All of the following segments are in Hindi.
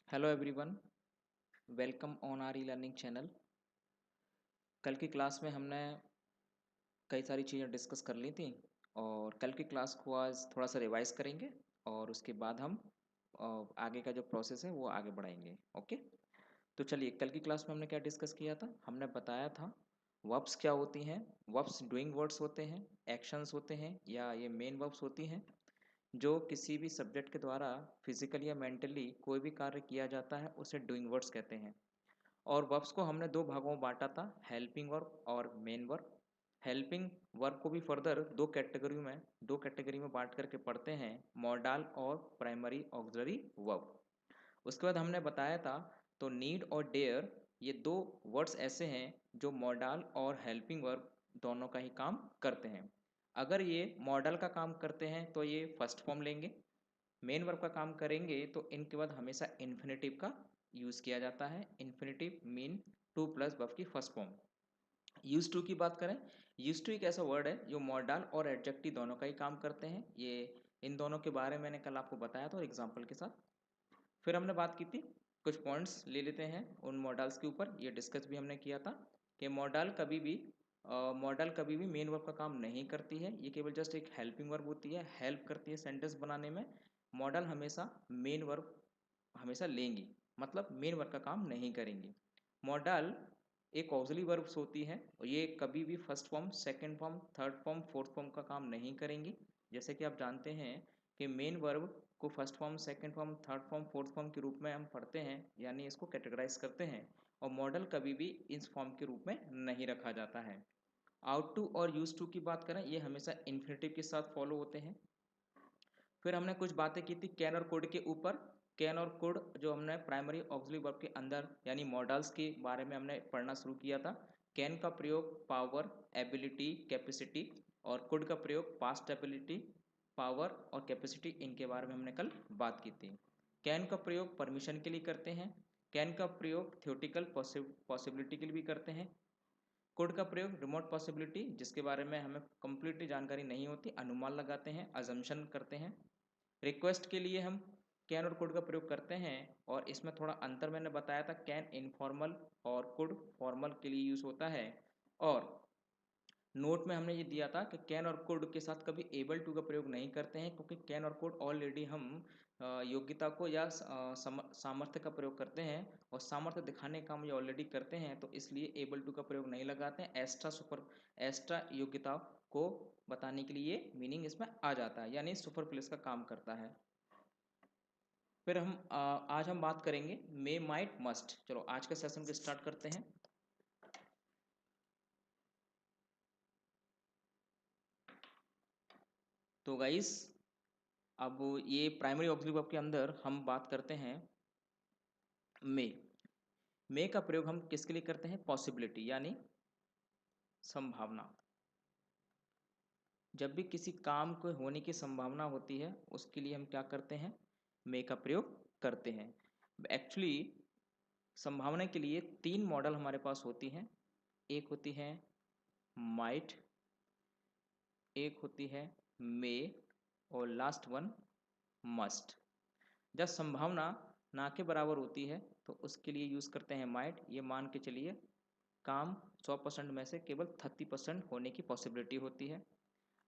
Hello everyone, welcome on R e learning channel. कल की क्लास में हमने कई सारी चीज़ें डिस्कस कर ली थी और कल की क्लास को आज थोड़ा सा रिवाइज करेंगे और उसके बाद हम आगे का जो प्रोसेस है वो आगे बढ़ाएंगे। ओके, तो चलिए, कल की क्लास में हमने क्या डिस्कस किया था। हमने बताया था वर्ब्स क्या होती हैं। वर्ब्स डूइंग वर्ड्स होते हैं, एक्शंस होते हैं या ये मेन वर्ब्स होती हैं जो किसी भी सब्जेक्ट के द्वारा फिजिकली या मेंटली कोई भी कार्य किया जाता है उसे डूइंग वर्ड्स कहते हैं। और वर्ब्स को हमने दो भागों में बांटा था, हेल्पिंग वर्ब और मेन वर्ब। हेल्पिंग वर्ब को भी फर्दर दो कैटेगरी में बांट करके पढ़ते हैं, मॉडल और प्राइमरी ऑक्सिलरी वर्ब। उसके बाद हमने बताया था तो नीड और डेयर ये दो वर्ड्स ऐसे हैं जो मॉडल और हेल्पिंग वर्ब दोनों का ही काम करते हैं। अगर ये मॉडल का काम करते हैं तो ये फर्स्ट फॉर्म लेंगे, मेन वर्ब का काम करेंगे तो इनके बाद हमेशा इन्फिनेटिव का यूज़ किया जाता है। Infinitive mean two plus verb की फर्स्ट फॉर्म। यूज टू की बात करें, यूज टू एक ऐसा वर्ड है जो मॉडल और एडजेक्टिव दोनों का ही काम करते हैं। ये इन दोनों के बारे में मैंने कल आपको बताया था और एग्जाम्पल के साथ। फिर हमने बात की थी, कुछ पॉइंट्स ले लेते हैं उन मॉडल्स के ऊपर। ये डिस्कस भी हमने किया था कि मॉडल कभी भी मेन वर्ब का काम नहीं करती है, ये केवल जस्ट एक हेल्पिंग वर्ब होती है, हेल्प करती है सेंटेंस बनाने में। मॉडल हमेशा मेन वर्ब हमेशा लेंगी, मतलब मेन वर्ब का काम नहीं करेंगी। मॉडल एक ऑक्सिलरी वर्ब्स होती है और ये कभी भी first form, second form, third form, fourth form का काम नहीं करेंगी। जैसे कि आप जानते हैं कि मेन वर्ब को first form, second form, third form, fourth form के रूप में हम पढ़ते हैं, यानी इसको कैटेगराइज करते हैं। और मॉडल कभी भी इस फॉर्म के रूप में नहीं रखा जाता है। आउट टू और यूज टू की बात करें, ये हमेशा इन्फिनेटिव के साथ फॉलो होते हैं। फिर हमने कुछ बातें की थी कैन और कुड के ऊपर। कैन और कुड जो हमने प्राइमरी ऑक्सिलरी वर्ब के अंदर यानी मॉडल्स के बारे में हमने पढ़ना शुरू किया था। कैन का प्रयोग पावर, एबिलिटी, कैपेसिटी, और कुड का प्रयोग पास्ट एबिलिटी, पावर और कैपेसिटी, इनके बारे में हमने कल बात की थी। कैन का प्रयोग परमिशन के लिए करते हैं। कैन का प्रयोग थ्योरेटिकल पॉसिबिलिटी के लिए भी करते हैं। कुड का प्रयोग रिमोट पॉसिबिलिटी, जिसके बारे में हमें कंप्लीटली जानकारी नहीं होती, अनुमान लगाते हैं, अजम्पशन करते हैं। रिक्वेस्ट के लिए हम कैन और कुड का प्रयोग करते हैं और इसमें थोड़ा अंतर मैंने बताया था, कैन इनफॉर्मल और कुड फॉर्मल के लिए यूज होता है। और नोट में हमने ये दिया था कि कैन और कुड के साथ कभी एबल टू का प्रयोग नहीं करते हैं, क्योंकि कैन और कुड ऑलरेडी हम योग्यता को या सामर्थ्य का प्रयोग करते हैं और सामर्थ्य दिखाने का हम ये ऑलरेडी करते हैं, तो इसलिए एबल टू का प्रयोग नहीं लगाते हैं। एक्स्ट्रा योग्यता को बताने के लिए मीनिंग इसमें आ जाता है, यानी सुपर प्लेस का काम करता है। फिर आज हम बात करेंगे मे, माइट, मस्ट। चलो आज के सेशन को स्टार्ट करते हैं। तो गाइस, अब ये प्राइमरी ऑक्सिलरी वर्ब के अंदर हम बात करते हैं मे। मे का प्रयोग हम किसके लिए करते हैं? पॉसिबिलिटी यानी संभावना। जब भी किसी काम को होने की संभावना होती है उसके लिए हम क्या करते हैं? मे का प्रयोग करते हैं। एक्चुअली संभावना के लिए तीन मॉडल हमारे पास होती हैं। एक होती है माइट, एक होती है मे, और लास्ट वन मस्ट। जब संभावना ना के बराबर होती है तो उसके लिए यूज़ करते हैं माइट। ये मान के चलिए काम 100% में से केवल 30% होने की पॉसिबिलिटी होती है।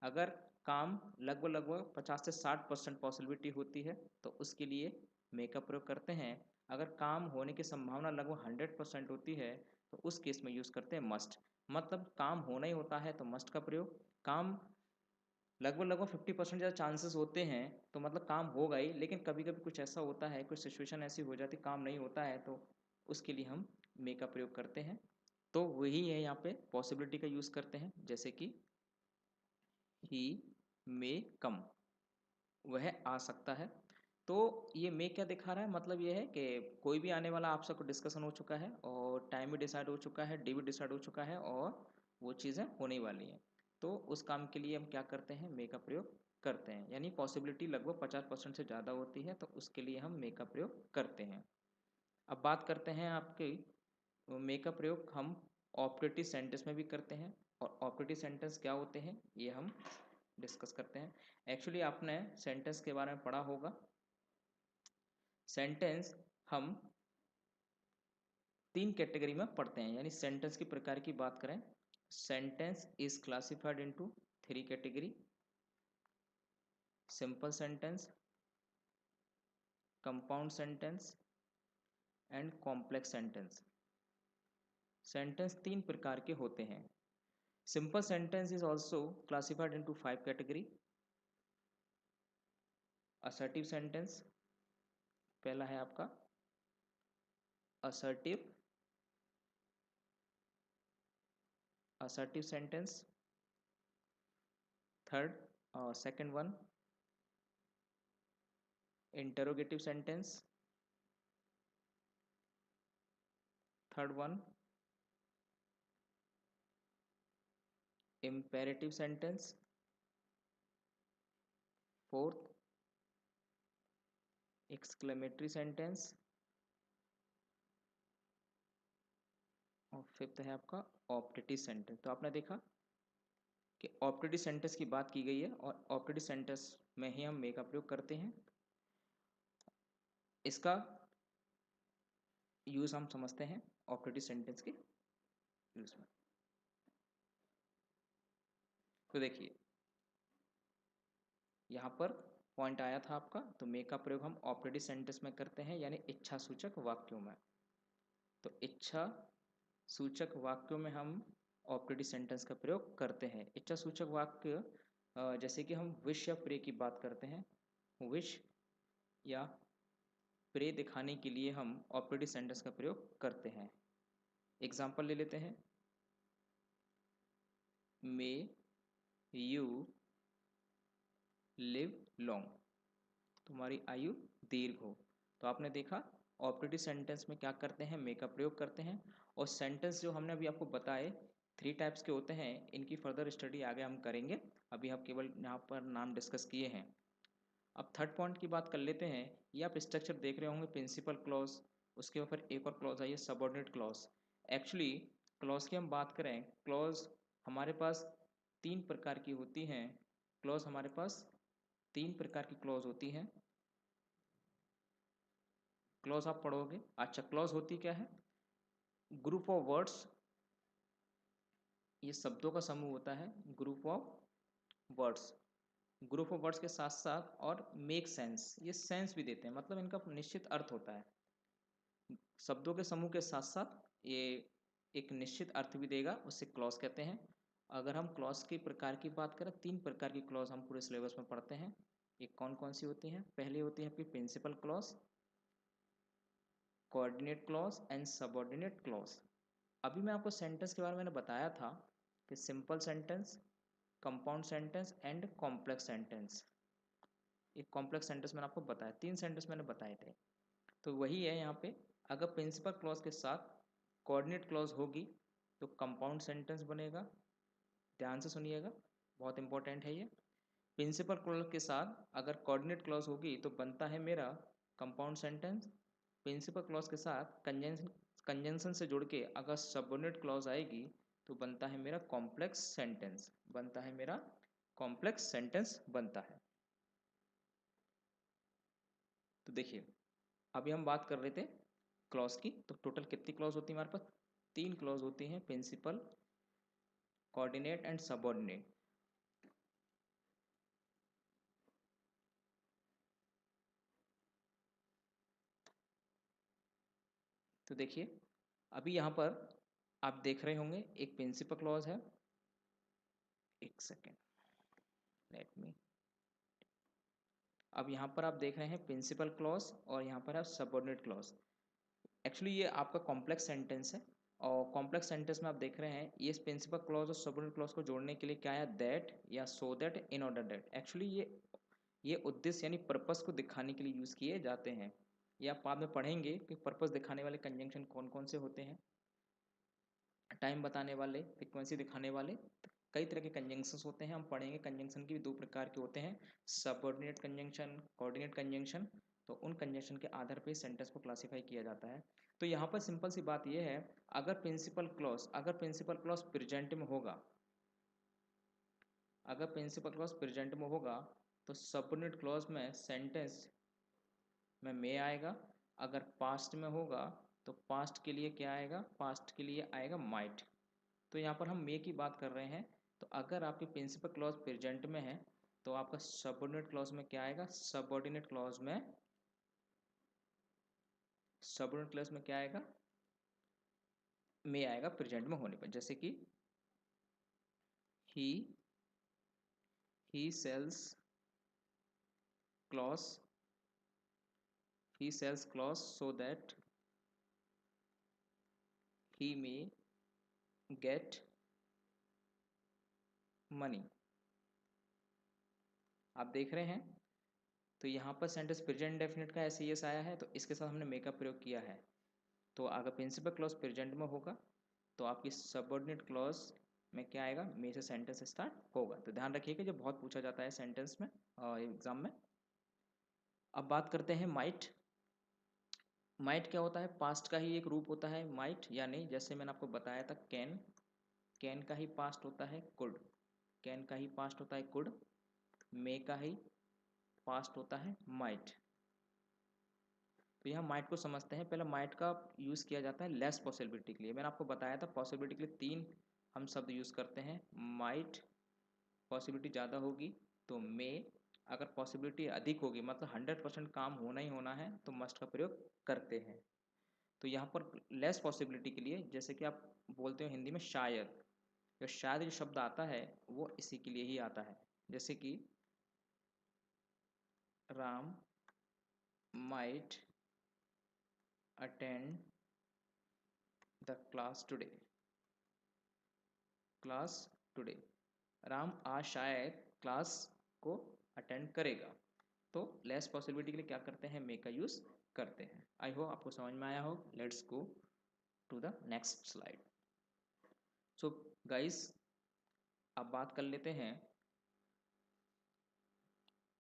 अगर काम लगभग लगभग 50 से 60% पॉसिबिलिटी होती है तो उसके लिए मे का प्रयोग करते हैं। अगर काम होने की संभावना लगभग 100% होती है तो उस केस में यूज़ करते हैं मस्ट। मतलब काम होना ही होता है तो मस्ट का प्रयोग। काम लगभग लगभग 50% ज़्यादा चांसेस होते हैं तो मतलब काम होगा ही, लेकिन कभी कभी कुछ ऐसा होता है, कुछ सिचुएशन ऐसी हो जाती काम नहीं होता है, तो उसके लिए हम मे का प्रयोग करते हैं। तो वही है, यहाँ पे पॉसिबिलिटी का यूज़ करते हैं, जैसे कि ही मे कम, वह आ सकता है। तो ये मे क्या दिखा रहा है? मतलब ये है कि कोई भी आने वाला आपसे को डिस्कशन हो चुका है और टाइम भी डिसाइड हो चुका है, डे भी डिसाइड हो चुका है और वो चीज़ें होने वाली हैं। तो उस काम के लिए हम क्या करते हैं? मे का प्रयोग करते हैं। यानी पॉसिबिलिटी लगभग 50% से ज़्यादा होती है तो उसके लिए हम मे का प्रयोग करते हैं। अब बात करते हैं आपके मे का प्रयोग हम ऑपरेटिव सेंटेंस में भी करते हैं। और ऑपरेटिव सेंटेंस क्या होते हैं ये हम डिस्कस करते हैं। एक्चुअली आपने सेंटेंस के बारे में पढ़ा होगा। सेंटेंस हम 3 कैटेगरी में पढ़ते हैं, यानी सेंटेंस की प्रकार की बात करें, sentence is classified into 3 category: simple sentence, compound sentence and complex sentence. Sentence 3 प्रकार के होते हैं। Simple sentence is also classified into 5 category: assertive sentence, पहला है आपका assertive sentence, third second one interrogative sentence, third one imperative sentence, fourth exclamatory sentence और फिफ्थ है आपका ऑप्टेटिव सेंटेंस। तो आपने देखा कि ऑप्टेटिव सेंटेंस की बात की गई है और ऑप्टेटिव सेंटेंस में ही हम मे का प्रयोग करते हैं। इसका यूज हम समझते हैं ऑप्टेटिव सेंटेंस के यूज में। तो देखिए यहाँ पर पॉइंट आया था आपका, तो मे का प्रयोग हम ऑप्टेटिव सेंटेंस में करते हैं, यानी इच्छा सूचक वाक्यों में। तो इच्छा सूचक वाक्यों में हम ऑप्टेटिव सेंटेंस का प्रयोग करते हैं। इच्छा सूचक वाक्य जैसे कि हम विश या प्रे की बात करते हैं, विश या प्रे दिखाने के लिए हम ऑप्टेटिव सेंटेंस का प्रयोग करते हैं। एग्जाम्पल ले लेते हैं, मे यू लिव लॉन्ग, तुम्हारी आयु दीर्घ हो। तो आपने देखा ऑप्टेटिव सेंटेंस में क्या करते हैं, मे का प्रयोग करते हैं। और सेंटेंस जो हमने अभी आपको बताए 3 टाइप्स के होते हैं, इनकी फर्दर स्टडी आगे हम करेंगे, अभी हम केवल यहाँ पर नाम डिस्कस किए हैं। अब थर्ड पॉइंट की बात कर लेते हैं। ये आप स्ट्रक्चर देख रहे होंगे, प्रिंसिपल क्लॉज, उसके ऊपर एक और क्लॉज आई है सबऑर्डिनेट क्लॉज। एक्चुअली क्लॉज की हम बात करें, क्लॉज हमारे पास 3 प्रकार की होती हैं। क्लॉज हमारे पास 3 प्रकार की क्लॉज होती हैं। क्लॉज आप पढ़ोगे। अच्छा, क्लॉज होती क्या है? ग्रुप ऑफ वर्ड्स, ये शब्दों का समूह होता है, group of words. Group of words के साथ साथ और मेक सेंस, ये सेंस भी देते हैं, मतलब इनका निश्चित अर्थ होता है। शब्दों के समूह के साथ साथ ये एक निश्चित अर्थ भी देगा, उसे क्लॉज कहते हैं। अगर हम क्लॉज के प्रकार की बात करें, 3 प्रकार की क्लॉज हम पूरे सिलेबस में पढ़ते हैं। ये कौन कौन सी होती हैं? पहली होती है आपकी principal clause, coordinate clause and subordinate clause. अभी मैं आपको सेंटेंस के बारे में मैंने बताया था कि simple sentence, compound sentence and complex sentence. एक कॉम्प्लेक्स सेंटेंस मैंने आपको बताया, 3 सेंटेंस मैंने बताए थे। तो वही है यहाँ पे, अगर प्रिंसिपल क्लॉज के साथ कोऑर्डिनेट क्लॉज होगी तो कंपाउंड सेंटेंस बनेगा। ध्यान से सुनिएगा, बहुत इंपॉर्टेंट है ये। प्रिंसिपल क्लॉज के साथ अगर कोऑर्डिनेट क्लॉज होगी तो बनता है मेरा कंपाउंड सेंटेंस। प्रिंसिपल क्लॉज के साथ कंजंक्शन से जुड़ के अगर सबऑर्डिनेट क्लॉज आएगी तो बनता है मेरा कॉम्प्लेक्स सेंटेंस, बनता है मेरा कॉम्प्लेक्स सेंटेंस बनता है। तो देखिए अभी हम बात कर रहे थे क्लॉज की, तो टोटल कितनी क्लॉज होती है हमारे पास? 3 क्लॉज होती हैं, प्रिंसिपल, कोऑर्डिनेट एंड सबऑर्डिनेट। तो देखिए अभी यहाँ पर आप देख रहे होंगे एक प्रिंसिपल क्लॉज है, एक सेकेंड लेट मी। अब यहाँ पर आप देख रहे हैं प्रिंसिपल क्लॉज और यहाँ पर आप सबऑर्डिनेट क्लॉज। एक्चुअली ये आपका कॉम्प्लेक्स सेंटेंस है, और कॉम्प्लेक्स सेंटेंस में आप देख रहे हैं ये प्रिंसिपल क्लॉज और सबऑर्डिनेट क्लॉज को जोड़ने के लिए क्या है, दैट या so that, in order that. Actually ये उद्देश्य यानी पर्पस को दिखाने के लिए यूज़ किए जाते हैं। ये आप बाद में पढ़ेंगे कि पर्पस दिखाने वाले कंजंक्शन कौन कौन से होते हैं, टाइम बताने वाले, फ्रीक्वेंसी दिखाने वाले, कई तरह के कंजंक्शंस होते हैं। हम पढ़ेंगे कंजंक्शन की भी 2 प्रकार के होते हैं, सबऑर्डिनेट कंजंक्शन, कोऑर्डिनेट कंजंक्शन। तो उन कंजंक्शन के आधार पर सेंटेंस को क्लासिफाई किया जाता है। तो यहाँ पर सिंपल सी बात यह है, अगर प्रिंसिपल क्लॉज प्रेजेंट में होगा, अगर प्रिंसिपल क्लॉज प्रेजेंट में होगा तो सबऑर्डिनेट क्लॉज में सेंटेंस में मे आएगा, अगर पास्ट में होगा तो पास्ट के लिए क्या आएगा, पास्ट के लिए आएगा माइट। तो यहाँ पर हम मे की बात कर रहे हैं, तो अगर आपकी प्रिंसिपल क्लॉज प्रेजेंट में है तो आपका सबऑर्डिनेट क्लॉज में क्या आएगा, सबऑर्डिनेट क्लॉज में क्या आएगा, मे आएगा प्रेजेंट में होने पर। जैसे कि he sells clothes, he sells clothes so that he may get money। आप देख रहे हैं, तो यहाँ पर सेंटेंस प्रेजेंट डेफिनेट का ऐसे यस आया है, तो इसके साथ हमने मे का प्रयोग किया है। तो अगर प्रिंसिपल क्लॉज प्रेजेंट में होगा तो आपकी सबऑर्डिनेट क्लॉज में क्या आएगा, मे से सेंटेंस स्टार्ट होगा। तो ध्यान रखिएगा, जो बहुत पूछा जाता है सेंटेंस में एग्जाम में। अब बात करते हैं माइट। माइट क्या होता है, पास्ट का ही एक रूप होता है माइट, यानी जैसे मैंने आपको बताया था कैन, कैन का ही पास्ट होता है कुड, कैन का ही पास्ट होता है कुड, मे का ही पास्ट होता है माइट। तो यहाँ माइट को समझते हैं। पहले माइट का यूज़ किया जाता है लेस पॉसिबिलिटी के लिए। मैंने आपको बताया था पॉसिबिलिटी के लिए तीन हम शब्द यूज़ करते हैं, माइट पॉसिबिलिटी ज़्यादा होगी तो मे, अगर पॉसिबिलिटी अधिक होगी मतलब 100% काम होना ही होना है तो मस्ट का प्रयोग करते हैं। तो यहाँ पर लेस पॉसिबिलिटी के लिए, जैसे कि आप बोलते हो हिंदी में शायद, तो शायद जो शब्द आता है वो इसी के लिए ही आता है। जैसे कि Ram might attend the class today, class today, Ram आज शायद क्लास को अटेंड करेगा। तो लेस पॉसिबिलिटी के लिए क्या करते हैं, मे का यूज़ करते हैं। आई होप आपको समझ में आया हो। Let's go to the next slide. So guys, अब बात कर लेते हैं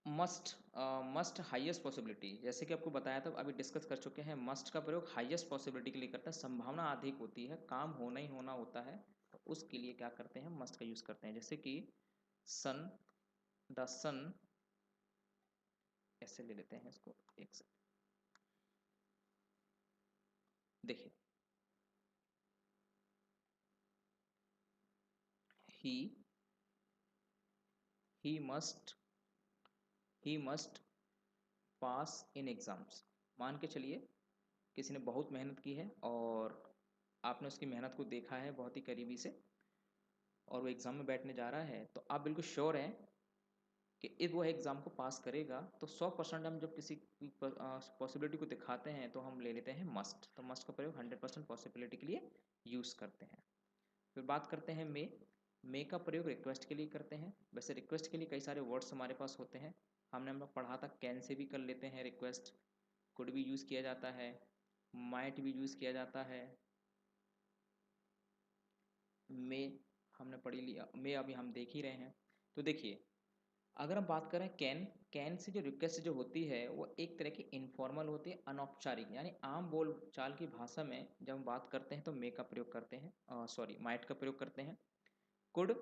मस्ट हाईएस्ट पॉसिबिलिटी। जैसे कि आपको बताया था, अभी डिस्कस कर चुके हैं, मस्ट का प्रयोग हाईएस्ट पॉसिबिलिटी के लिए करते हैं, संभावना अधिक होती है, काम होना ही होना होता है, तो उसके लिए क्या करते हैं, मस्ट का यूज़ करते हैं। जैसे कि सन, द सन, ऐसे ले लेते हैं इसको, एक से देखिए, he he must he must pass in exams. मान के चलिए किसी ने बहुत मेहनत की है और आपने उसकी मेहनत को देखा है बहुत ही करीबी से, और वो एग्ज़ाम में बैठने जा रहा है, तो आप बिल्कुल श्योर हैं कि यदि वो एग्ज़ाम को पास करेगा तो 100% हम जब किसी की पॉसिबिलिटी को दिखाते हैं तो हम ले लेते हैं मस्ट। तो मस्ट का प्रयोग 100% पॉसिबिलिटी के लिए यूज़ करते हैं। फिर बात करते हैं मे का प्रयोग रिक्वेस्ट के लिए करते हैं। वैसे रिक्वेस्ट के लिए कई सारे वर्ड्स हमारे पास होते हैं, हमने हम लोग पढ़ा था, कैन से भी कर लेते हैं रिक्वेस्ट, कुड भी यूज़ किया जाता है, माइट भी यूज़ किया जाता है, मे हमने पढ़ी लिया, मे अभी हम देख ही रहे हैं। तो देखिए, अगर हम बात करें कैन, कैन से जो रिक्वेस्ट जो होती है वो एक तरह की इनफॉर्मल होती है, अनौपचारिक, यानी आम बोल चाल की भाषा में जब हम बात करते हैं तो मे का प्रयोग करते हैं, सॉरी माइट का प्रयोग करते हैं। कुड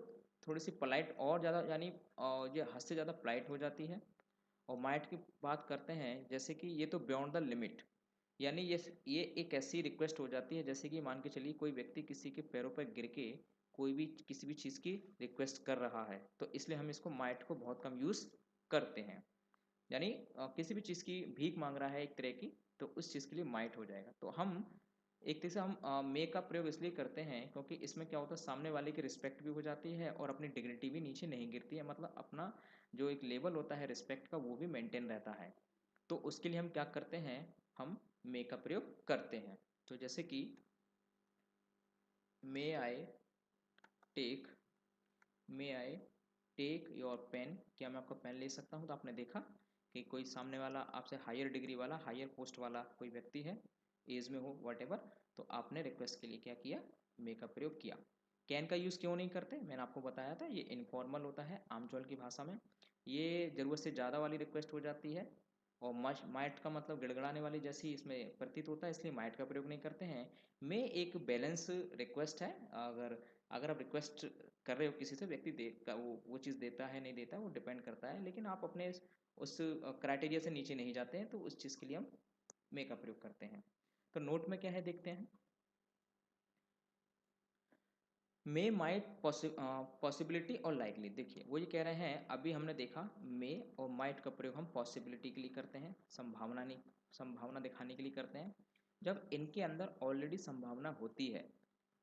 थोड़ी सी पोलाइट और ज़्यादा, यानी ये हद से ज़्यादा पोलाइट हो जाती है। और माइट की बात करते हैं जैसे कि ये तो बियॉन्ड द लिमिट, यानी ये एक ऐसी रिक्वेस्ट हो जाती है जैसे कि मान के चलिए कोई व्यक्ति किसी के पैरों पर गिर के कोई भी किसी भी चीज़ की रिक्वेस्ट कर रहा है, तो इसलिए हम इसको माइट को बहुत कम यूज़ करते हैं। यानी किसी भी चीज़ की भीख मांग रहा है एक तरह की, तो उस चीज़ के लिए माइट हो जाएगा। तो हम एक तरह से हम मे का प्रयोग इसलिए करते हैं क्योंकि इसमें क्या होता है, सामने वाले की रिस्पेक्ट भी हो जाती है और अपनी डिग्निटी भी नीचे नहीं गिरती है, मतलब अपना जो एक लेवल होता है रिस्पेक्ट का वो भी मेंटेन रहता है। तो उसके लिए हम क्या करते हैं, हम मे का प्रयोग करते हैं। तो जैसे कि may I take, may I take your pen, क्या मैं आपका पेन ले सकता हूँ। तो आपने देखा कि कोई सामने वाला आपसे हायर डिग्री वाला, हायर पोस्ट वाला कोई व्यक्ति है, एज में हो वट एवर, तो आपने रिक्वेस्ट के लिए क्या किया, मे का प्रयोग किया। कैन का यूज़ क्यों नहीं करते, मैंने आपको बताया था, ये इनफॉर्मल होता है, आमचौल की भाषा में ये ज़रूरत से ज़्यादा वाली रिक्वेस्ट हो जाती है, और माइट का मतलब गिड़गड़ाने वाली जैसी इसमें प्रतीत होता है, इसलिए माइट का प्रयोग नहीं करते हैं। मे एक बैलेंस रिक्वेस्ट है, अगर अगर आप रिक्वेस्ट कर रहे हो किसी से, व्यक्ति दे का वो चीज़ देता है नहीं देता है वो डिपेंड करता है, लेकिन आप अपने उस क्राइटेरिया से नीचे नहीं जाते हैं, तो उस चीज़ के लिए हम मे का प्रयोग करते हैं। तो नोट में क्या है देखते हैं। मे माइट पॉसिबिलिटी और लाइकली, देखिए वो ये कह रहे हैं, अभी हमने देखा मे और माइट का प्रयोग हम पॉसिबिलिटी के लिए करते हैं, संभावना नहीं, संभावना दिखाने के लिए करते हैं। जब इनके अंदर ऑलरेडी संभावना होती है,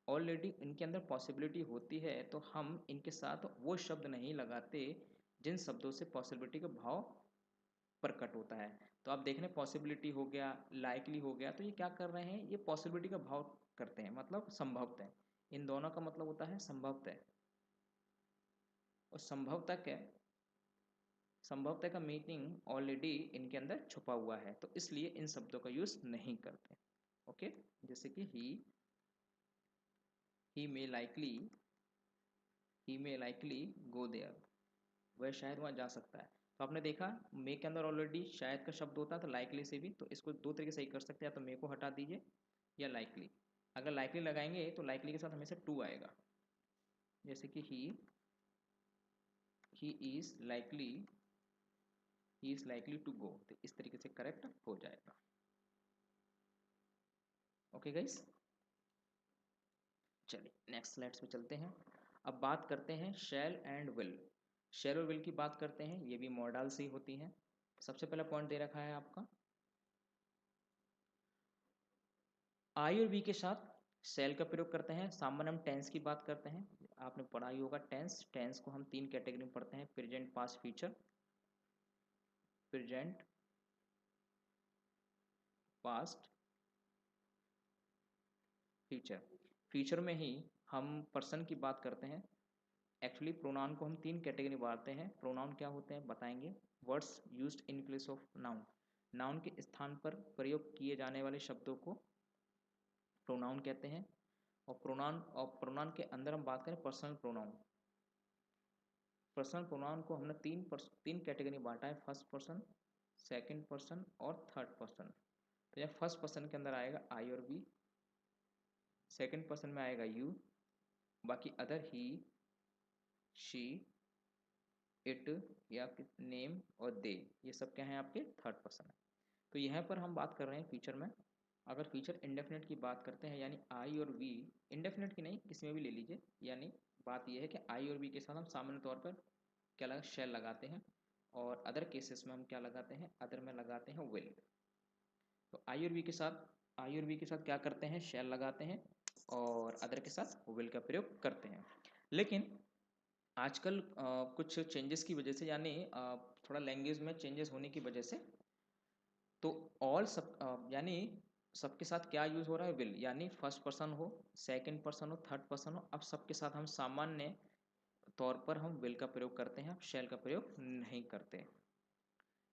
ऑलरेडी इनके अंदर पॉसिबिलिटी होती है, तो हम इनके साथ वो शब्द नहीं लगाते जिन शब्दों से पॉसिबिलिटी का भाव प्रकट होता है। तो आप देख रहे हैं पॉसिबिलिटी हो गया, लाइकली हो गया, तो ये क्या कर रहे हैं, ये पॉसिबिलिटी का भाव करते हैं, मतलब संभवतः। इन दोनों का मतलब होता है संभवतः, और संभवतः क्या, संभवतः का मीनिंग ऑलरेडी इनके अंदर छुपा हुआ है, तो इसलिए इन शब्दों का यूज नहीं करते। ओके, जैसे कि he may likely, he may likely go there, वह शायद वहाँ जा सकता है। तो आपने देखा मे के अंदर ऑलरेडी शायद का शब्द होता है, तो लाइकली से भी, तो इसको दो तरीके से ही कर सकते हैं, या तो मे को हटा दीजिए या लाइकली। अगर लाइकली लगाएंगे तो लाइकली के साथ हमेशा टू आएगा, जैसे कि he is likely, he is likely to go, तो इस तरीके से करेक्ट हो जाएगा। ओके गाइस, चलिए नेक्स्ट स्लाइड्स पे चलते हैं। अब बात करते हैं शैल एंड विल। शैल और विल की बात करते हैं, ये भी मॉडल से ही होती हैं। सबसे पहला पॉइंट दे रखा है आपका, आई और वी के साथ शैल का प्रयोग करते हैं। सामान्य हम टेंस की बात करते हैं, आपने पढ़ा ही होगा टेंस। टेंस को हम तीन कैटेगरी में पढ़ते हैं, present, past, future. Present, past, future. Future में ही हम पर्सन की बात करते हैं। एक्चुअली प्रोनाउन को हम तीन कैटेगरी में बांटते हैं। प्रोनाउन क्या होते हैं बताएंगे, words used in place of noun, noun के स्थान पर प्रयोग किए जाने वाले शब्दों को प्रोनाउन कहते हैं। और प्रोनाउन के अंदर हम बात करें पर्सनल प्रोनाउन। पर्सनल प्रोनाउन को हमने तीन कैटेगरी में बांटा है, फर्स्ट पर्सन, सेकंड पर्सन और थर्ड पर्सन। तो यह फर्स्ट पर्सन के अंदर आएगा आई और वी, सेकंड पर्सन में आएगा यू, बाकी अदर ही, शी, इट या नेम और दे, ये सब क्या है आपके थर्ड पर्सन है। तो यहाँ पर हम बात कर रहे हैं फ्यूचर में। अगर फ्यूचर इंडेफिनेट की बात करते हैं, यानी आई और वी, इंडेफिनेट की नहीं किसी में भी ले लीजिए, यानी बात यह है कि आई और वी के साथ हम सामान्य तौर पर क्या लगा, शेल लगाते हैं, और अदर केसेस में हम क्या लगाते हैं, अदर में लगाते हैं विल। तो आई और वी के साथ, आई और वी के साथ क्या करते हैं, शेल लगाते हैं, और अदर के साथ विल का प्रयोग करते हैं। लेकिन आजकल कुछ चेंजेस की वजह से, यानी थोड़ा लैंग्वेज में चेंजेस होने की वजह से, तो ऑल सब यानी सबके साथ क्या यूज़ हो रहा है, विल, यानी फर्स्ट पर्सन हो, सेकंड पर्सन हो, थर्ड पर्सन हो, अब सबके साथ हम सामान्य तौर पर हम विल का प्रयोग करते हैं, अब शेल का प्रयोग नहीं करते।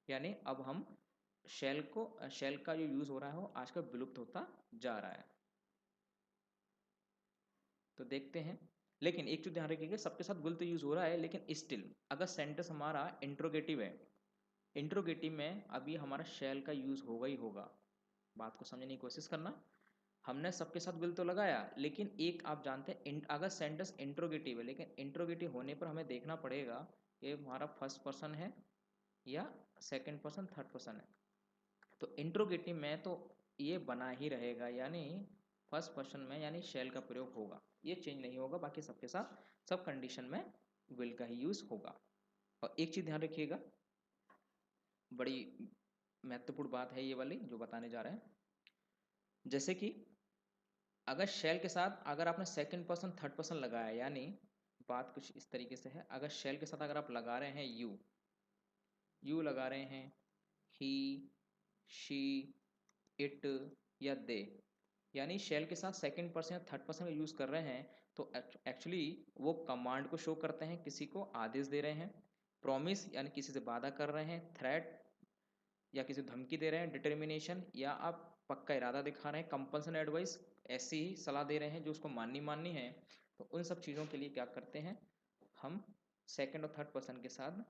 यानी अब हम शेल का जो यूज़ हो रहा है वो आजकल विलुप्त होता जा रहा है। तो देखते हैं, लेकिन एक चीज ध्यान रखिएगा, सबके साथ विल तो यूज़ हो रहा है, लेकिन स्टिल अगर सेंटेंस हमारा इंट्रोगेटिव है, इंट्रोगेटिव में अभी हमारा शेल का यूज़ होगा ही होगा। बात को समझने की कोशिश करना, हमने सबके साथ विल तो लगाया, लेकिन एक आप जानते हैं अगर सेंटेंस इंट्रोगेटिव है, लेकिन इंट्रोगेटिव होने पर हमें देखना पड़ेगा ये हमारा फर्स्ट पर्सन है या सेकंड पर्सन, थर्ड पर्सन है। तो इंट्रोगेटिव में तो ये बना ही रहेगा, यानी फर्स्ट पर्सन में यानी शेल का प्रयोग होगा, ये चेंज नहीं होगा। बाकी सबके साथ सब कंडीशन में विल का ही यूज़ होगा। और एक चीज़ ध्यान रखिएगा, बड़ी महत्वपूर्ण बात है ये वाली जो बताने जा रहे हैं। जैसे कि अगर शेल के साथ अगर आपने सेकंड पर्सन थर्ड पर्सन लगाया, यानी बात कुछ इस तरीके से है, अगर शेल के साथ अगर आप लगा रहे हैं यू लगा रहे हैं, ही, शी, इट या दे, यानी शेल के साथ सेकंड पर्सन या थर्ड पर्सन का यूज़ कर रहे हैं, तो एक्चुअली वो कमांड को शो करते हैं, किसी को आदेश दे रहे हैं। प्रॉमिस यानी किसी से वादा कर रहे हैं, थ्रेट या किसी को धमकी दे रहे हैं, डिटर्मिनेशन या आप पक्का इरादा दिखा रहे हैं, कंपल्सन एडवाइस ऐसी ही सलाह दे रहे हैं जो उसको माननी है। तो उन सब चीज़ों के लिए क्या करते हैं हम, सेकंड और थर्ड पर्सन के साथ,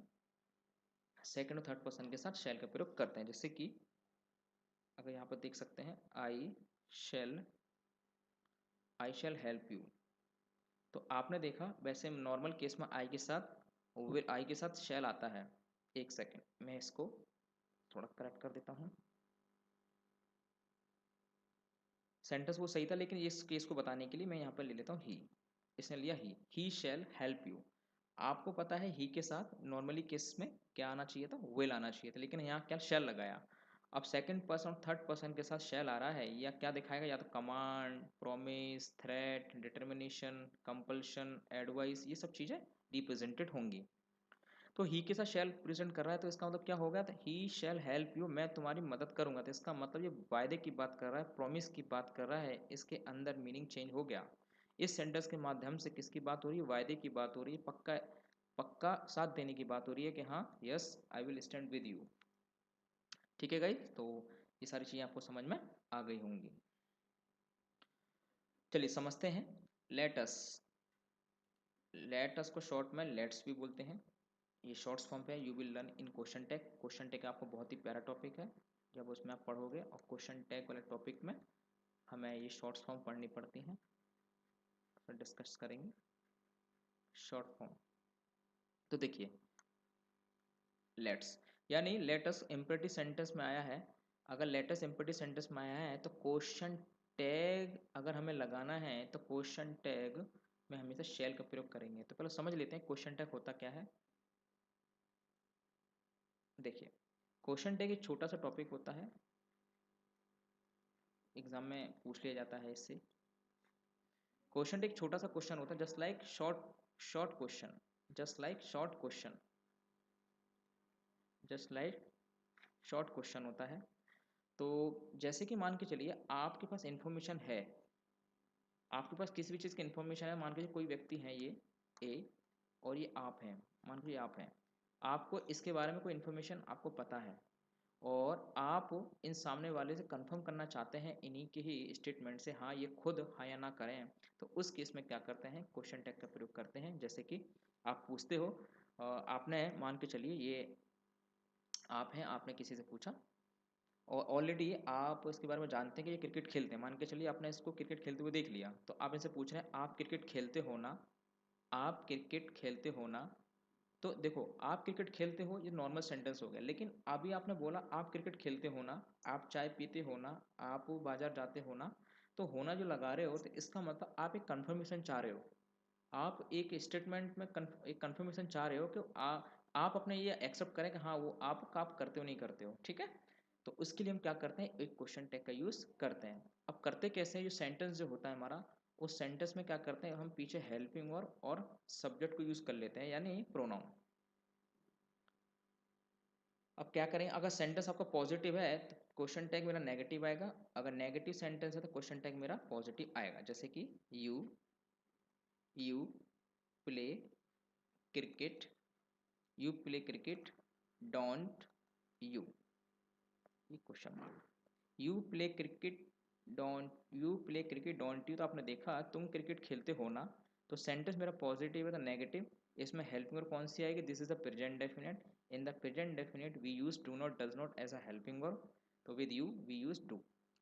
सेकंड और थर्ड पर्सन के साथ शेल का प्रयोग करते हैं। जैसे कि अगर यहाँ पर देख सकते हैं, shall I shall help you, तो आपने देखा वैसे नॉर्मल केस में आई के साथ शेल आता है। एक सेकंड मैं इसको थोड़ा करेक्ट कर देता हूँ। सेंटेंस वो सही था, लेकिन इस केस को बताने के लिए मैं यहाँ पर ले लेता हूँ ही। इसने लिया ही शैल हेल्प यू। आपको पता है ही के साथ नॉर्मली केस में क्या आना चाहिए था, विल आना चाहिए था, लेकिन यहाँ क्या शैल लगाया। अब सेकंड पर्सन और थर्ड पर्सन के साथ शैल आ रहा है, या क्या दिखाएगा, या तो command, promise, threat, determination, compulsion, advice, ये सब चीज़ें रिप्रेजेंटेड होंगी। तो ही के साथ शैल प्रेजेंट कर रहा है, तो इसका मतलब क्या होगा, तो ही शैल हेल्प यू, मैं तुम्हारी मदद करूंगा। तो इसका मतलब ये वायदे की बात कर रहा है, प्रॉमिस की बात कर रहा है। इसके अंदर मीनिंग चेंज हो गया। इस सेंटेंस के माध्यम से किसकी बात हो रही है, वायदे की बात हो रही है, पक्का पक्का साथ देने की बात हो रही है कि हाँ yes I will stand with you. ठीक है गाइस, तो ये सारी चीज़ें आपको समझ में आ गई होंगी। चलिए समझते हैं। लेटस, लेटस को शॉर्ट में लेट्स भी बोलते हैं। ये शॉर्ट्स फॉर्म पे है। You will learn in question tag. Question tag आपको बहुत ही प्यारा टॉपिक है, जब उसमें आप पढ़ोगे, और क्वेश्चन टैग वाले टॉपिक में हमें ये शॉर्ट्स फॉर्म पढ़नी पड़ती हैं, फिर डिस्कस करेंगे शॉर्ट फॉर्म। तो देखिए लेट्स, यानी लेटस इम्परेटिव सेंटेंस में आया है। अगर लेटस इम्परेटिव सेंटेंस में आया है तो क्वेश्चन टैग अगर हमें लगाना है, तो क्वेश्चन टैग में हमेशा शैल का प्रयोग करेंगे। तो पहले समझ लेते हैं क्वेश्चन टैग होता क्या है। देखिए क्वेश्चन टैग एक छोटा सा टॉपिक होता है, एग्जाम में पूछ लिया जाता है इससे। क्वेश्चन एक छोटा सा क्वेश्चन होता है, just like short question, just like short question, just like short question होता है। तो जैसे कि मान के चलिए आपके पास इंफॉर्मेशन है, आपके पास किसी भी चीज़ की इंफॉर्मेशन है। मान के कोई व्यक्ति है ये ए, और ये आप हैं, मान लीजिए आप हैं, आपको इसके बारे में कोई इन्फॉर्मेशन आपको पता है, और आप इन सामने वाले से कंफर्म करना चाहते हैं इन्हीं के ही स्टेटमेंट से, हाँ ये खुद हाँ या ना करें। तो उस केस में क्या करते हैं, क्वेश्चन टैग का प्रयोग करते हैं। जैसे कि आप पूछते हो, आपने मान के चलिए ये आप हैं, आपने किसी से पूछा, और ऑलरेडी आप इसके बारे में जानते हैं कि ये क्रिकेट खेलते हैं। मान के चलिए आपने इसको क्रिकेट खेलते हुए देख लिया, तो आप इनसे पूछ रहे हैं आप क्रिकेट खेलते हो ना, आप क्रिकेट खेलते हो ना। तो देखो आप क्रिकेट खेलते हो ये नॉर्मल सेंटेंस हो गया, लेकिन अभी आपने बोला आप क्रिकेट खेलते हो ना, आप चाय पीते हो ना, आप बाजार जाते हो ना। तो होना जो लगा रहे हो, तो इसका मतलब आप एक कंफर्मेशन चाह रहे हो। आप एक स्टेटमेंट में एक कंफर्मेशन चाह रहे हो कि आप अपने ये एक्सेप्ट करें कि हाँ वो आप करते हो नहीं करते हो, ठीक है। तो उसके लिए हम क्या करते हैं, एक क्वेश्चन टैग का यूज़ करते हैं। अब करते कैसे हैं, जो सेंटेंस जो होता है हमारा, उस सेंटेंस में क्या करते हैं, हम पीछे हेल्पिंग वर्ब और सब्जेक्ट को यूज़ कर लेते हैं, यानी प्रोनाउन। अब क्या करें, अगर सेंटेंस आपका पॉजिटिव है तो क्वेश्चन टैग मेरा नेगेटिव आएगा, अगर नेगेटिव सेंटेंस है तो क्वेश्चन टैग मेरा पॉजिटिव आएगा। जैसे कि you you play cricket, you play cricket don't you, ये question mark. You play cricket don't, you play cricket don't you, तो आपने देखा तुम क्रिकेट खेलते हो ना। तो सेंटेंस मेरा पॉजिटिव है तो नेगेटिव, इसमें हेल्पिंग वर्ब कौन सी आएगी, this is the present definite. In the present definite we use do not does not as a helping verb, तो with you we use do.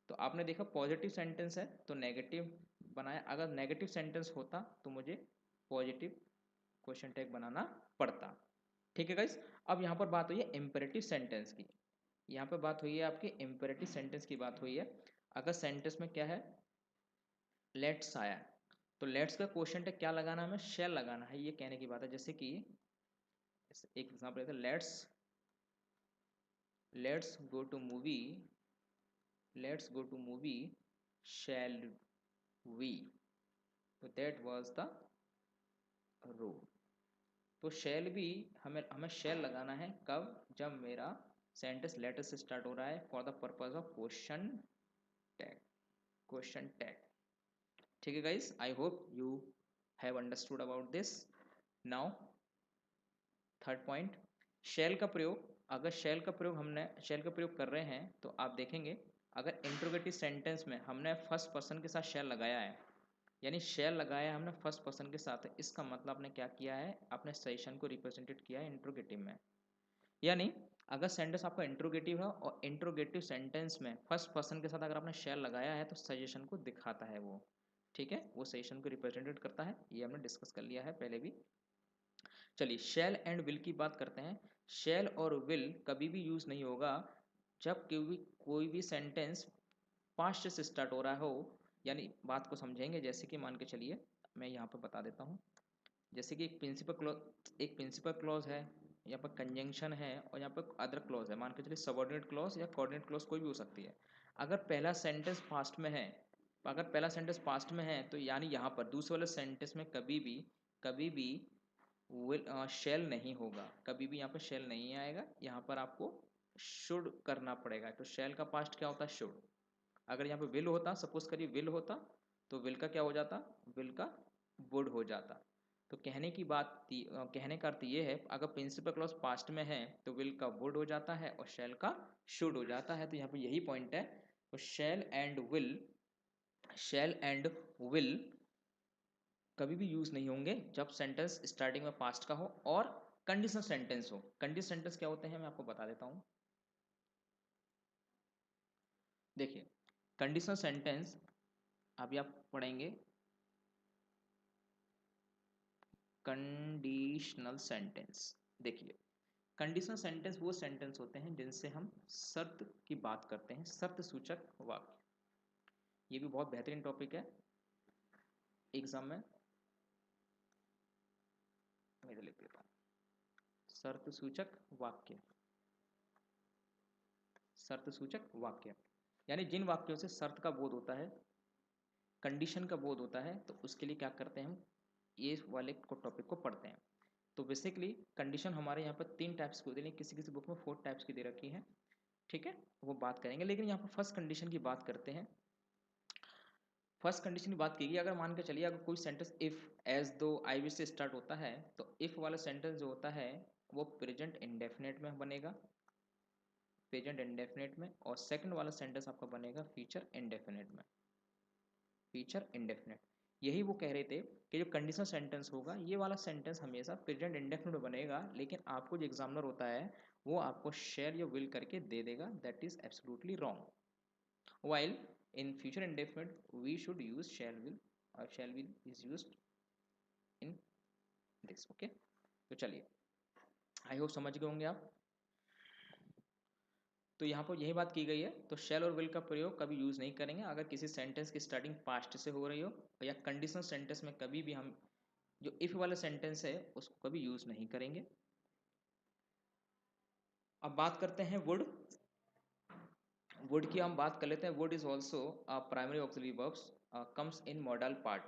तो आपने देखा पॉजिटिव सेंटेंस है तो नेगेटिव बनाया, अगर नेगेटिव सेंटेंस होता तो मुझे पॉजिटिव क्वेश्चन टैग बनाना पड़ता। ठीक है गाइस। अब यहाँ पर बात हुई है इम्पेरेटिव सेंटेंस की, यहाँ पे बात हुई है आपकी इम्पेरेटिव सेंटेंस की बात हुई है। अगर सेंटेंस में क्या है, लेट्स आया, तो लेट्स का क्वेश्चन टैग क्या लगाना है, हमें शैल लगाना है, ये कहने की बात है। जैसे कि एक एग्जांपल लेते हैं, let's go to movie, let's go to movie shall we, तो दैट वाज द रूल। तो शैल भी हमें हमें शैल लगाना है कब, जब मेरा सेंटेंस लेटर से स्टार्ट हो रहा है, for the purpose of question tag, question tag. ठीक है guys, I hope you have understood about this. Now third point, shall का प्रयोग। अगर शेल का प्रयोग हमने शेल का प्रयोग कर रहे हैं तो आप देखेंगे, अगर इंट्रोगेटिव सेंटेंस में हमने फर्स्ट पर्सन के साथ शेल लगाया है, यानी शेल लगाया है हमने फर्स्ट पर्सन के साथ, इसका मतलब आपने क्या किया है, अपने सजेशन को रिप्रेजेंटेड किया है इंट्रोगेटिव में। यानी अगर सेंटेंस आपका इंट्रोगेटिव है और इंट्रोगेटिव सेंटेंस में फर्स्ट पर्सन के साथ अगर आपने शेल लगाया है, तो सजेशन को दिखाता है वो, ठीक है, वो सजेशन को रिप्रेजेंटेड करता है। ये हमने डिस्कस कर लिया है पहले भी। चलिए शैल एंड विल की बात करते हैं। शैल और विल कभी भी यूज नहीं होगा जब कोई भी सेंटेंस पास्ट से स्टार्ट हो रहा हो, यानी बात को समझेंगे। जैसे कि मान के चलिए मैं यहाँ पर बता देता हूँ, जैसे कि एक प्रिंसिपल क्लॉज है, यहाँ पर कंजंक्शन है और यहाँ पर अदर क्लॉज है। मान के चलिए सबऑर्डिनेट क्लॉज या कोऑर्डिनेट क्लॉज कोई भी हो सकती है। अगर पहला सेंटेंस पास्ट में है तो यानी यहाँ पर दूसरे वाले सेंटेंस में कभी भी विल शेल नहीं होगा, कभी भी यहाँ पर शेल नहीं आएगा। यहाँ पर आपको शुड करना पड़ेगा। तो शेल का पास्ट क्या होता है? शुड। अगर यहाँ पे विल होता, सपोज करिए विल होता, तो विल का क्या हो जाता? विल का वुड हो जाता। तो कहने का अर्थ ये है, अगर प्रिंसिपल क्लॉज पास्ट में है तो विल का वुड हो जाता है और शैल का शुड हो जाता है। तो यहाँ पे यही पॉइंट है। तो शैल एंड विल कभी भी यूज नहीं होंगे जब सेंटेंस स्टार्टिंग में पास्ट का हो और कंडीशनल सेंटेंस हो। कंडीशनल सेंटेंस क्या होते हैं मैं आपको बता देता हूँ। देखिए कंडीशनल सेंटेंस अभी आप पढ़ेंगे। कंडीशनल सेंटेंस, देखिए कंडीशनल सेंटेंस वो सेंटेंस होते हैं जिनसे हम शर्त की बात करते हैं, शर्त सूचक वाक्य। ये भी बहुत बेहतरीन टॉपिक है एग्जाम में। मैं इधर लिख देता हूँ, शर्त सूचक वाक्य। शर्त सूचक वाक्य यानी जिन वाक्यों से शर्त का बोध होता है, कंडीशन का बोध होता है, तो उसके लिए क्या करते हैं हम ये वाले को टॉपिक को पढ़ते हैं। तो बेसिकली कंडीशन हमारे यहाँ पर 3 टाइप्स की होती है, किसी किसी बुक में 4 टाइप्स की दे रखी है। ठीक है, वो बात करेंगे। लेकिन यहाँ पर फर्स्ट कंडीशन की बात करते हैं। फर्स्ट कंडीशन की बात कीजिए, अगर मान के चलिए अगर कोई सेंटेंस इफ एज दो आई विश से स्टार्ट होता है, तो इफ वाला सेंटेंस जो होता है वो प्रेजेंट इंडेफिनेट में बनेगा, प्रेजेंट इंडेफिनेट में। और सेकंड वाला सेंटेंस आपका बनेगा फ्यूचर इंडेफिनेट में, फ्यूचर इंडेफिनेट। यही वो कह रहे थे कि जो कंडीशनल सेंटेंस होगा ये वाला सेंटेंस हमेशा प्रेजेंट इंडेफिनिट में बनेगा, लेकिन आपको जो एग्जामिनर होता है वो आपको शेयर या विल करके दे देगा। That is absolutely wrong. While in future indefinite we should use shall will, और shall will is used in this. Okay, तो चलिए आई होप समझ गए होंगे आप। तो यहाँ पर यही बात की गई है। तो शैल और विल का प्रयोग कभी यूज़ नहीं करेंगे अगर किसी सेंटेंस की स्टार्टिंग पास्ट से हो रही हो, या कंडीशनल सेंटेंस में कभी भी हम जो इफ वाला सेंटेंस है उसको कभी यूज़ नहीं करेंगे। अब बात करते हैं वुड। वुड की हम बात कर लेते हैं। Would is also primary auxiliary verbs comes in model part.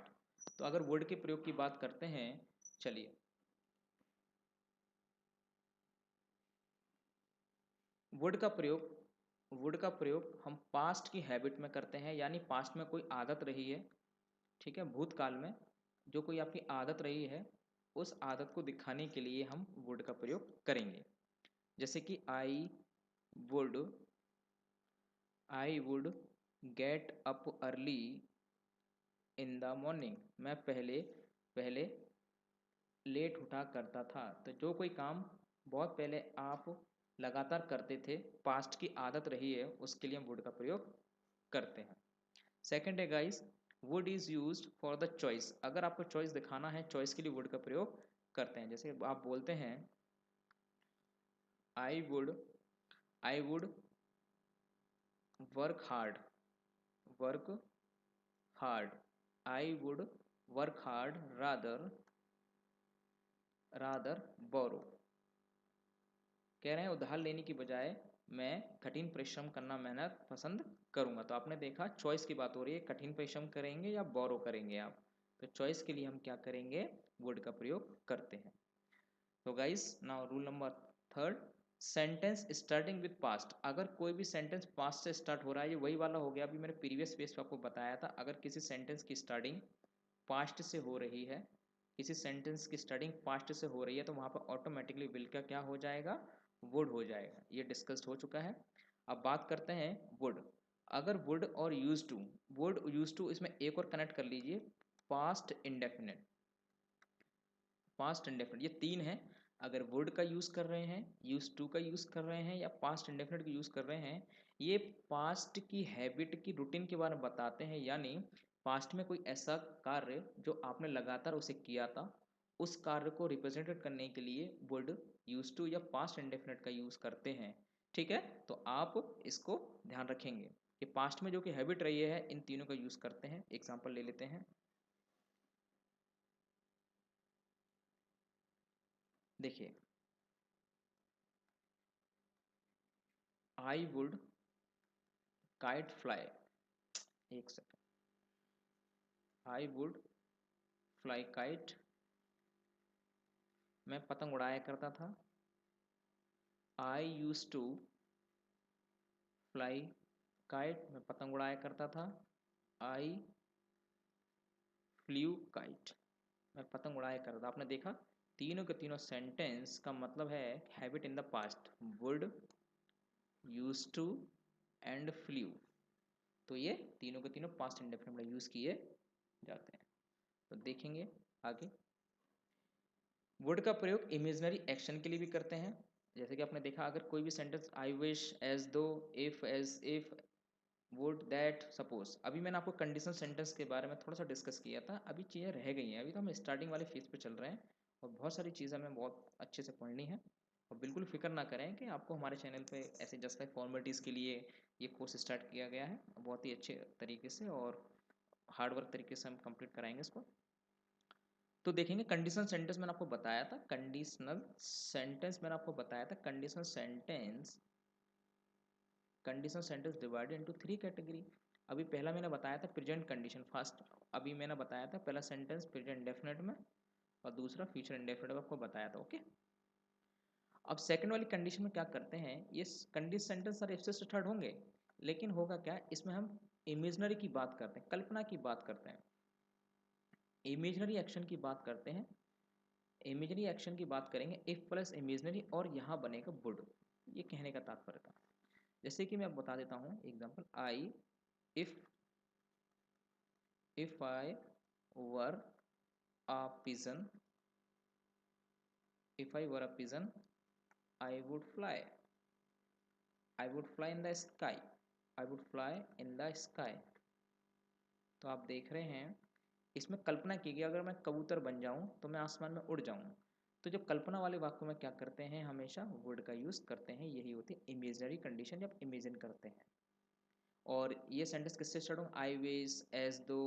तो अगर वुड के प्रयोग की बात करते हैं, चलिए वुड का प्रयोग हम पास्ट की हैबिट में करते हैं, यानी पास्ट में कोई आदत रही है, ठीक है, भूतकाल में जो कोई आपकी आदत रही है उस आदत को दिखाने के लिए हम वुड का प्रयोग करेंगे। जैसे कि would I would get up early in the morning. मैं पहले पहले लेट उठा करता था। तो जो कोई काम बहुत पहले आप लगातार करते थे, पास्ट की आदत रही है, उसके लिए हम वुड का प्रयोग करते हैं। सेकंड है guys, would is used for the choice. अगर आपको चॉइस दिखाना है, चॉइस के लिए वुड का प्रयोग करते हैं। जैसे आप बोलते हैं I would work hard, work hard, I would work hard rather borrow. कह रहे हैं उधार लेने की बजाय मैं कठिन परिश्रम करना, मेहनत पसंद करूंगा। तो आपने देखा चॉइस की बात हो रही है, कठिन परिश्रम करेंगे या बोरो करेंगे आप। तो चॉइस के लिए हम क्या करेंगे, वुड का प्रयोग करते हैं। तो guys now rule number third, sentence starting with past. अगर कोई भी सेंटेंस पास्ट से स्टार्ट हो रहा है, ये वही वाला हो गया अभी मैंने प्रीवियस पेज पे आपको बताया था। अगर किसी सेंटेंस की स्टार्टिंग पास्ट से हो रही है, किसी सेंटेंस की स्टार्टिंग पास्ट से हो रही है, तो वहां पर ऑटोमेटिकली विल का क्या हो जाएगा, वुड हो जाएगा। ये डिस्कस्ड हो चुका है। अब बात करते हैं वुड। अगर वुड और यूज टू इसमें एक और कनेक्ट कर लीजिए, पास्ट इंडेफिनिट, पास्ट इंडेफिनिट, ये 3 है। अगर वुड का यूज कर रहे हैं, यूज टू का यूज कर रहे हैं, या पास्ट इंडेफिनिट का यूज कर रहे हैं, ये पास्ट की हैबिट की रूटीन के बारे में बताते हैं। यानी पास्ट में कोई ऐसा कार्य जो आपने लगातार उसे किया था, उस कार्य को रिप्रेजेंटेड करने के लिए वुड, यूज टू या पास्ट इंडेफिनिट का यूज करते हैं। ठीक है, तो आप इसको ध्यान रखेंगे। ये पास्ट में जो कि हैबिट रही है, इन तीनों का यूज करते हैं। एग्जांपल ले लेते हैं। देखिए, आई वुड काइट फ्लाई, एक second, I would fly kite, मैं पतंग उड़ाया करता था। आई यूज टू फ्लाई काइट, मैं पतंग उड़ाया करता था। आई फ्ल्यू काइट, मैं पतंग उड़ाया करता था। आपने देखा, तीनों के तीनों सेंटेंस का मतलब है habit in the past, would, use to and flu. तो ये तीनों के तीनों पास्ट इंडेफिनिट में यूज किए जाते हैं। तो देखेंगे आगे, वुड का प्रयोग इमेजिनरी एक्शन के लिए भी करते हैं। जैसे कि आपने देखा, अगर कोई भी sentence, I wish, as though, if, as if, would, that, suppose, अभी मैंने आपको कंडीशनल सेंटेंस के बारे में थोड़ा सा डिस्कस किया था, अभी चीज़ें रह गई हैं, अभी तो हम स्टार्टिंग वाले फेज पे चल रहे हैं और बहुत सारी चीज़ें हमें बहुत अच्छे से पढ़नी है। और बिल्कुल फिक्र ना करें कि आपको हमारे चैनल पे ऐसे जस्ट लाइक फॉर्मेलिटीज़ के लिए ये कोर्स स्टार्ट किया गया है, बहुत ही अच्छे तरीके से और हार्ड वर्क तरीके से हम कंप्लीट कराएंगे इसको। तो देखेंगे, कंडीशनल सेंटेंस मैंने आपको बताया था, conditional sentence divided into 3 category. अभी पहला मैंने बताया था प्रेजेंट कंडीशन फर्स्ट, अभी मैंने बताया था पहला सेंटेंस प्रेजेंट इंडेफिनिट में और दूसरा फ्यूचर इंडेफिनिट में आपको बताया था। ओके, अब सेकंड वाली कंडीशन में क्या करते हैं, ये कंडीशन सेंटेंस सारे इफ से स्टार्ट होंगे, लेकिन होगा क्या, इसमें हम इमेजिनरी की बात करते हैं, कल्पना की बात करते हैं, इमेजिनरी एक्शन की बात करते हैं। इमेजिनरी एक्शन की बात करेंगे, इफ प्लस इमेजिनरी और यहाँ बनेगा वुड, ये कहने का तात्पर्य था। जैसे कि मैं बता देता हूँ example, I if I were a pigeon, if I were a pigeon, I would fly. I would fly in the sky. I would fly in the sky. तो आप देख रहे हैं, इसमें कल्पना की गई, अगर मैं कबूतर बन जाऊं तो मैं आसमान में उड़ जाऊं। तो जब कल्पना वाले वाक्यों में क्या करते हैं, हमेशा वुड का यूज करते हैं, यही होती है इमेजिनरी कंडीशन जब इमेजिन करते हैं। और ये सेंटेंस किससे स्टार्ट होंगे, I wish, as though,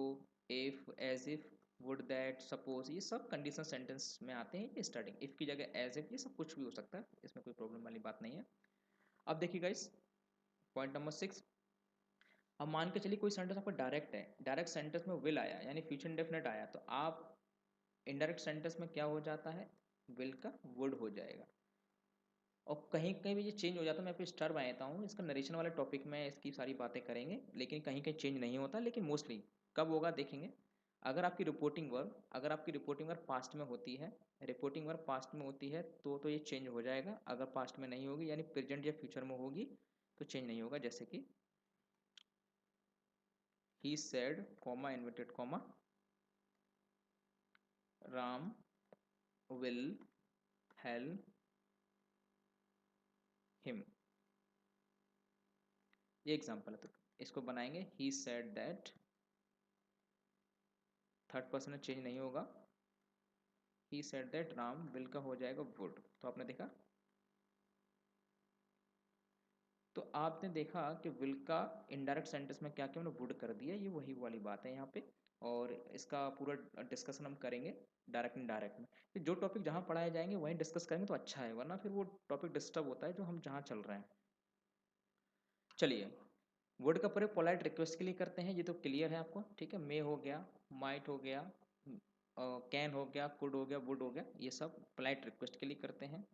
if, as if, would, that, suppose, ये सब कंडीशनल सेंटेंस में आते हैं। ये स्टार्टिंग इफ की जगह एज इफ, ये सब कुछ भी हो सकता है, इसमें कोई प्रॉब्लम वाली बात नहीं है। अब देखिए गाइस, पॉइंट नंबर 6, अब मान के चलिए कोई सेंटेंस आपका डायरेक्ट है, डायरेक्ट सेंटेंस में विल आया यानी फ्यूचर इंडेफिनिट आया, तो आप इनडायरेक्ट सेंटेंस में क्या हो जाता है, विल का वुड हो जाएगा। और कहीं कहीं भी ये चेंज हो जाता है, मैं पे स्टार बनाता हूँ, इसका नरेशन वाले टॉपिक में इसकी सारी बातें करेंगे, लेकिन कहीं कहीं चेंज नहीं होता, लेकिन मोस्टली कब होगा देखेंगे, अगर आपकी रिपोर्टिंग वर्ब पास्ट में होती है, रिपोर्टिंग वर्ब पास्ट में होती है तो ये चेंज हो जाएगा। अगर पास्ट में नहीं होगी यानी प्रेजेंट या फ्यूचर में होगी तो चेंज नहीं होगा। जैसे कि he said comma inverted comma Ram will help him, ये एग्जाम्पल है। तो इसको बनाएंगे, he said that, third person में चेंज नहीं होगा, he said that Ram will का हो जाएगा वुड। तो आपने देखा, तो आपने देखा कि विल का इनडायरेक्ट सेंटेंस में क्या क्या मैंने वुड कर दिया, ये वही वाली बात है यहाँ पे। और इसका पूरा डिस्कशन हम करेंगे डायरेक्ट इनडायरेक्ट में, फिर जो टॉपिक जहाँ पढ़ाए जाएंगे वहीं डिस्कस करेंगे तो अच्छा है, वरना फिर वो टॉपिक डिस्टर्ब होता है जो हम जहाँ चल रहे हैं। चलिए, वर्ड का प्रयोग पोलाइट रिक्वेस्ट के लिए करते हैं, ये तो क्लियर है आपको, ठीक है। मे हो गया, माइट हो गया, कैन हो गया, कुड हो गया, वुड हो गया, ये सब पोलाइट रिक्वेस्ट के लिए करते हैं।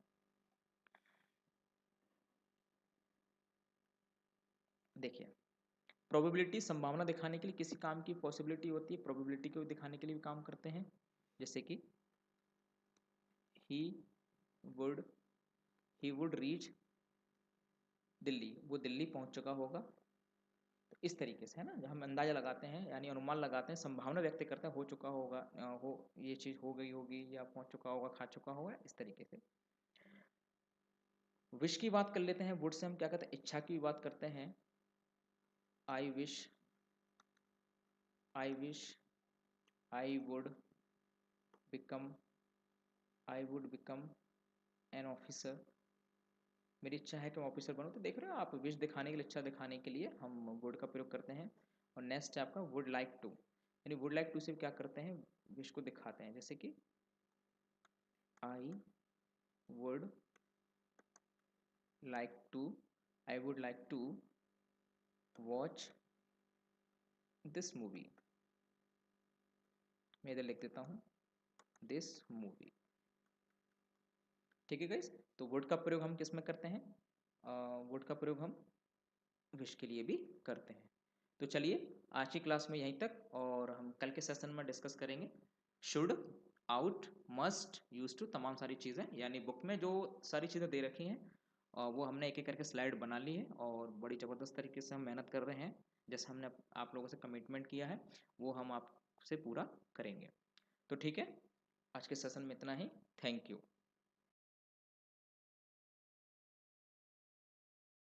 देखिए, प्रोबेबिलिटी संभावना दिखाने के लिए, किसी काम की पॉसिबिलिटी होती है, प्रोबेबिलिटी को दिखाने के लिए भी काम करते हैं। जैसे कि he would he would reach Delhi, वो दिल्ली पहुंच चुका होगा। तो इस तरीके से है ना, हम अंदाजा लगाते हैं यानी अनुमान लगाते हैं, संभावना व्यक्त करते हैं, हो चुका होगा, हो ये चीज़ हो गई होगी या पहुंच चुका होगा, खा चुका होगा, इस तरीके से। विश की बात कर लेते हैं, वुड से हम क्या कहते हैं, इच्छा की बात करते हैं। I wish, I wish I would become, I would become an officer, मेरी इच्छा है कि मैं ऑफिसर बनूँ। तो देख रहे हो आप, विश दिखाने के लिए, इच्छा दिखाने के लिए हम वुड का प्रयोग करते हैं। और नेक्स्ट है आपका वुड लाइक टू, यानी वुड लाइक टू से क्या करते हैं, विश को दिखाते हैं। जैसे कि I would like to, I would like to watch this movie. मैं इधर लिख देता हूँ दिस मूवी। ठीक है गाइस, तो वुड का प्रयोग हम किस में करते हैं, वुड का प्रयोग हम विश के लिए भी करते हैं। तो चलिए आज की क्लास में यहीं तक, और हम कल के सेशन में डिस्कस करेंगे should, ought, must, use to, तमाम सारी चीज़ें, यानी बुक में जो सारी चीज़ें दे रखी हैं वो हमने एक एक करके स्लाइड बना ली है, और बड़ी ज़बरदस्त तरीके से हम मेहनत कर रहे हैं। जैसे हमने आप लोगों से कमिटमेंट किया है वो हम आपसे पूरा करेंगे। तो ठीक है, आज के सेशन में इतना ही। Thank you.